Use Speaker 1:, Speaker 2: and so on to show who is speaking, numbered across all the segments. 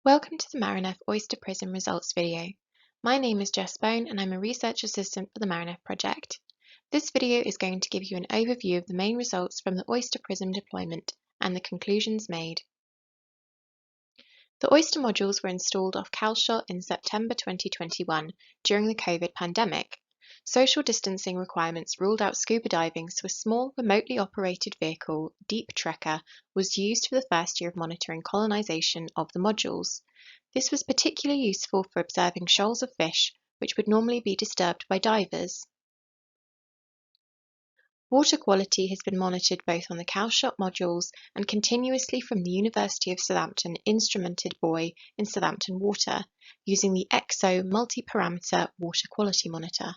Speaker 1: Welcome to the Marineff Oyster Prism results video. My name is Jess Bone and I'm a research assistant for the Marineff project. This video is going to give you an overview of the main results from the Oyster Prism deployment and the conclusions made. The Oyster modules were installed off Calshot in September 2021 during the COVID pandemic. Social distancing requirements ruled out scuba diving, so a small, remotely operated vehicle, Deep Trekker, was used for the first year of monitoring colonisation of the modules. This was particularly useful for observing shoals of fish, which would normally be disturbed by divers. Water quality has been monitored both on the Calshot modules and continuously from the University of Southampton instrumented buoy in Southampton Water, using the EXO multi-parameter water quality monitor.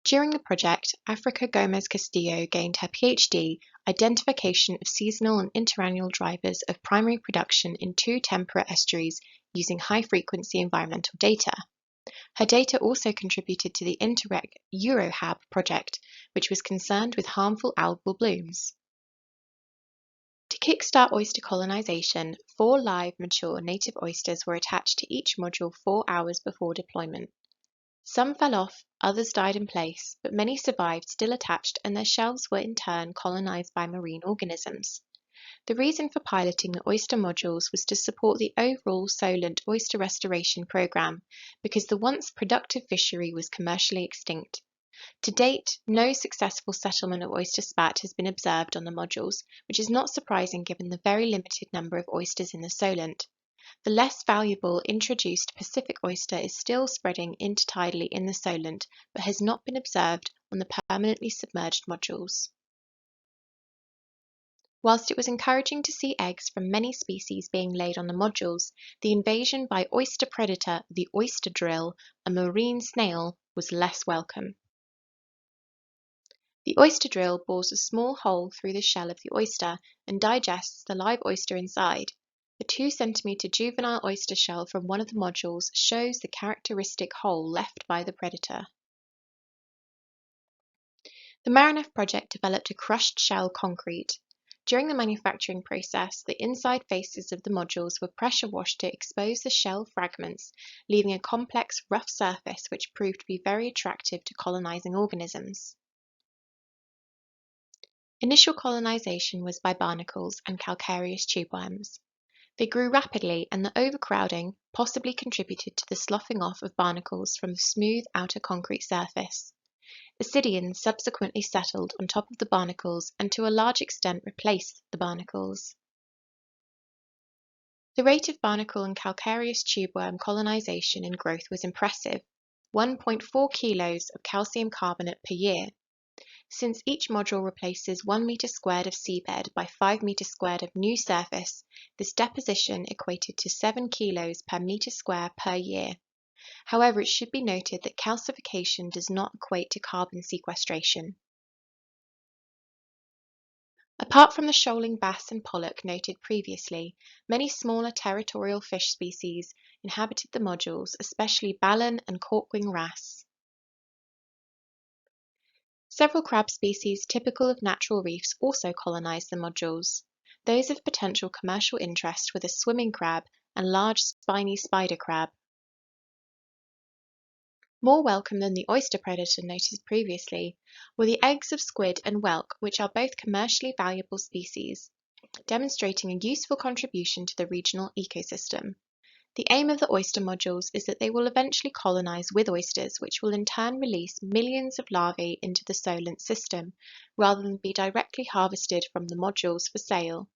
Speaker 1: During the project, Africa Gomez Castillo gained her PhD, Identification of Seasonal and Interannual Drivers of Primary Production in 2 temperate estuaries using high-frequency environmental data. Her data also contributed to the Interreg EuroHab project, which was concerned with harmful algal blooms. To kickstart oyster colonisation, 4 live, mature native oysters were attached to each module 4 hours before deployment. Some fell off, others died in place, but many survived still attached and their shells were in turn colonised by marine organisms. The reason for piloting the oyster modules was to support the overall Solent oyster restoration programme, because the once productive fishery was commercially extinct. To date, no successful settlement of oyster spat has been observed on the modules, which is not surprising given the very limited number of oysters in the Solent. The less valuable introduced Pacific oyster is still spreading intertidally in the Solent, but has not been observed on the permanently submerged modules. Whilst it was encouraging to see eggs from many species being laid on the modules, the invasion by oyster predator, the oyster drill, a marine snail, was less welcome. The oyster drill bores a small hole through the shell of the oyster and digests the live oyster inside. The 2 cm juvenile oyster shell from one of the modules shows the characteristic hole left by the predator. The Marineff project developed a crushed shell concrete. During the manufacturing process, the inside faces of the modules were pressure washed to expose the shell fragments, leaving a complex, rough surface which proved to be very attractive to colonising organisms. Initial colonisation was by barnacles and calcareous tubeworms. They grew rapidly, and the overcrowding possibly contributed to the sloughing off of barnacles from the smooth outer concrete surface. Ascidians subsequently settled on top of the barnacles and to a large extent replaced the barnacles. The rate of barnacle and calcareous tubeworm colonisation and growth was impressive, 1.4 kilos of calcium carbonate per year. Since each module replaces 1 metre squared of seabed by 5 metres squared of new surface, this deposition equated to 7 kilos per metre square per year. However, it should be noted that calcification does not equate to carbon sequestration. Apart from the shoaling bass and pollock noted previously, many smaller territorial fish species inhabited the modules, especially ballan and corkwing wrasse. Several crab species typical of natural reefs also colonised the modules. Those of potential commercial interest were the swimming crab and large spiny spider crab. More welcome than the oyster predator noted previously were the eggs of squid and whelk, which are both commercially valuable species, demonstrating a useful contribution to the regional ecosystem. The aim of the oyster modules is that they will eventually colonise with oysters, which will in turn release millions of larvae into the Solent system, rather than be directly harvested from the modules for sale.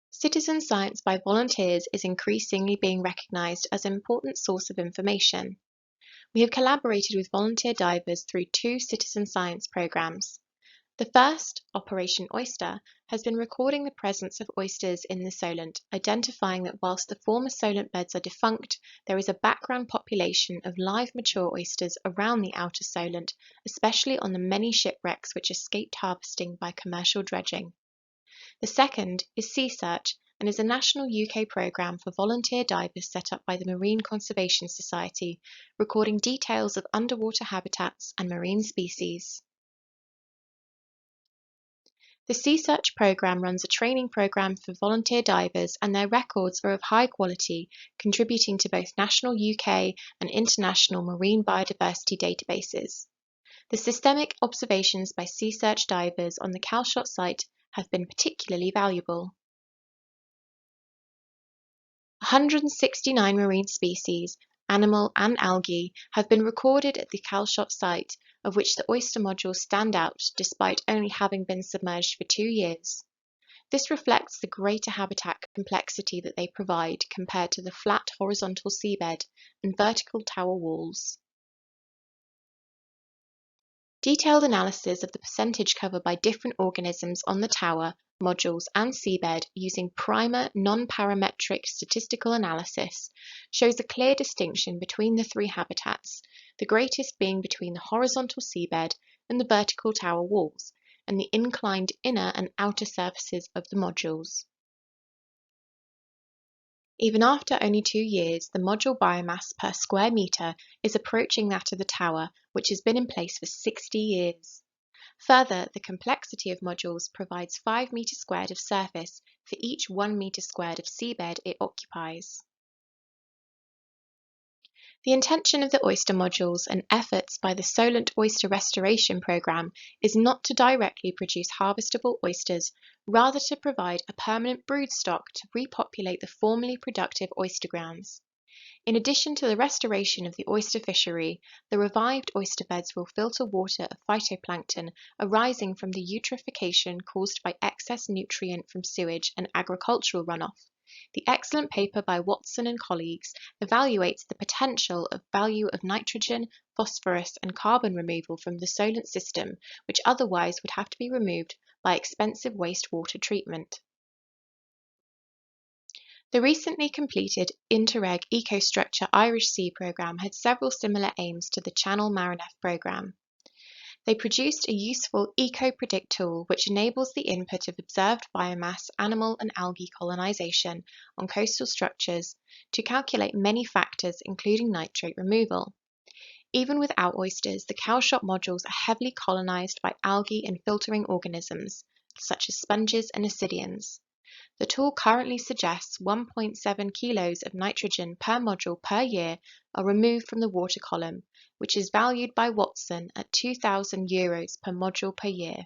Speaker 1: Citizen science by volunteers is increasingly being recognised as an important source of information. We have collaborated with volunteer divers through 2 citizen science programmes. The first, Operation Oyster, has been recording the presence of oysters in the Solent, identifying that whilst the former Solent beds are defunct, there is a background population of live mature oysters around the outer Solent, especially on the many shipwrecks which escaped harvesting by commercial dredging. The second is Sea Search, and is a national UK programme for volunteer divers set up by the Marine Conservation Society, recording details of underwater habitats and marine species. The Sea Search programme runs a training programme for volunteer divers, and their records are of high quality, contributing to both national UK and international marine biodiversity databases. The systemic observations by Sea Search divers on the Calshot site have been particularly valuable. 169 marine species, animal and algae, have been recorded at the Calshot site, of which the oyster modules stand out despite only having been submerged for 2 years. This reflects the greater habitat complexity that they provide compared to the flat horizontal seabed and vertical tower walls. Detailed analysis of the percentage cover by different organisms on the tower, modules and seabed using primer non-parametric statistical analysis shows a clear distinction between the 3 habitats, the greatest being between the horizontal seabed and the vertical tower walls, and the inclined inner and outer surfaces of the modules. Even after only 2 years, the module biomass per square metre is approaching that of the tower, which has been in place for 60 years. Further, the complexity of modules provides 5 metres squared of surface for each 1 metre squared of seabed it occupies. The intention of the oyster modules and efforts by the Solent Oyster Restoration Programme is not to directly produce harvestable oysters, rather to provide a permanent broodstock to repopulate the formerly productive oyster grounds. In addition to the restoration of the oyster fishery, the revived oyster beds will filter water of phytoplankton arising from the eutrophication caused by excess nutrient from sewage and agricultural runoff. The excellent paper by Watson and colleagues evaluates the potential value of nitrogen, phosphorus and carbon removal from the Solent system, which otherwise would have to be removed by expensive wastewater treatment. The recently completed Interreg EcoStructure Irish Sea programme had several similar aims to the Channel Marineff programme. They produced a useful eco-predict tool which enables the input of observed biomass, animal and algae colonisation on coastal structures to calculate many factors including nitrate removal. Even without oysters, the Calshot modules are heavily colonised by algae and filtering organisms, such as sponges and ascidians. The tool currently suggests 1.7 kilos of nitrogen per module per year are removed from the water column, which is valued by Watson at €2,000 per module per year.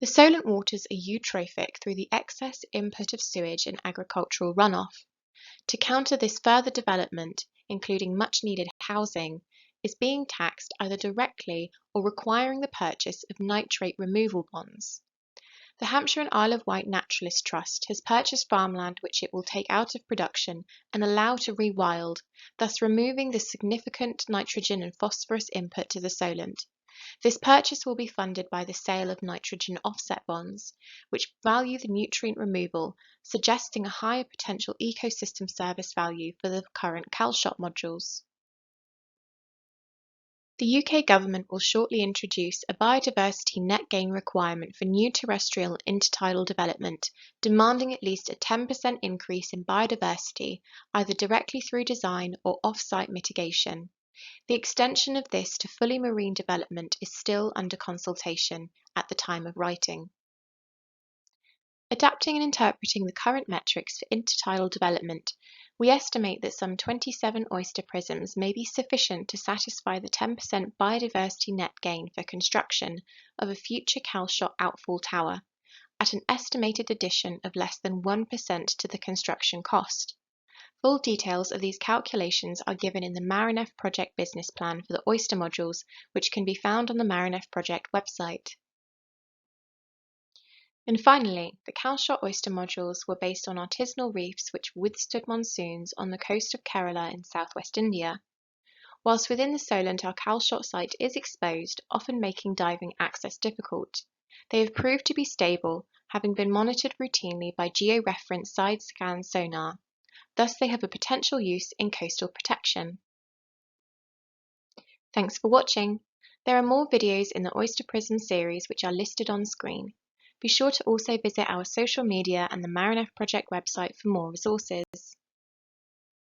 Speaker 1: The Solent waters are eutrophic through the excess input of sewage and agricultural runoff. To counter this, further development, including much needed housing, is being taxed either directly or requiring the purchase of nitrate removal bonds. The Hampshire and Isle of Wight Naturalist Trust has purchased farmland which it will take out of production and allow to rewild, thus removing the significant nitrogen and phosphorus input to the Solent. This purchase will be funded by the sale of nitrogen offset bonds, which value the nutrient removal, suggesting a higher potential ecosystem service value for the current Calshot modules. The UK government will shortly introduce a biodiversity net gain requirement for new terrestrial and intertidal development, demanding at least a 10% increase in biodiversity, either directly through design or off-site mitigation. The extension of this to fully marine development is still under consultation at the time of writing. Adapting and interpreting the current metrics for intertidal development, we estimate that some 27 oyster prisms may be sufficient to satisfy the 10% biodiversity net gain for construction of a future Calshot outfall tower, at an estimated addition of less than 1% to the construction cost. Full details of these calculations are given in the Marineff project business plan for the oyster modules, which can be found on the Marineff project website. And finally, the Calshot oyster modules were based on artisanal reefs which withstood monsoons on the coast of Kerala in southwest India. Whilst within the Solent our Calshot site is exposed, often making diving access difficult, they have proved to be stable, having been monitored routinely by georeference side-scan sonar. Thus they have a potential use in coastal protection. Thanks for watching. There are more videos in the Oyster Prisms series which are listed on screen. Be sure to also visit our social media and the Marineff project website for more resources.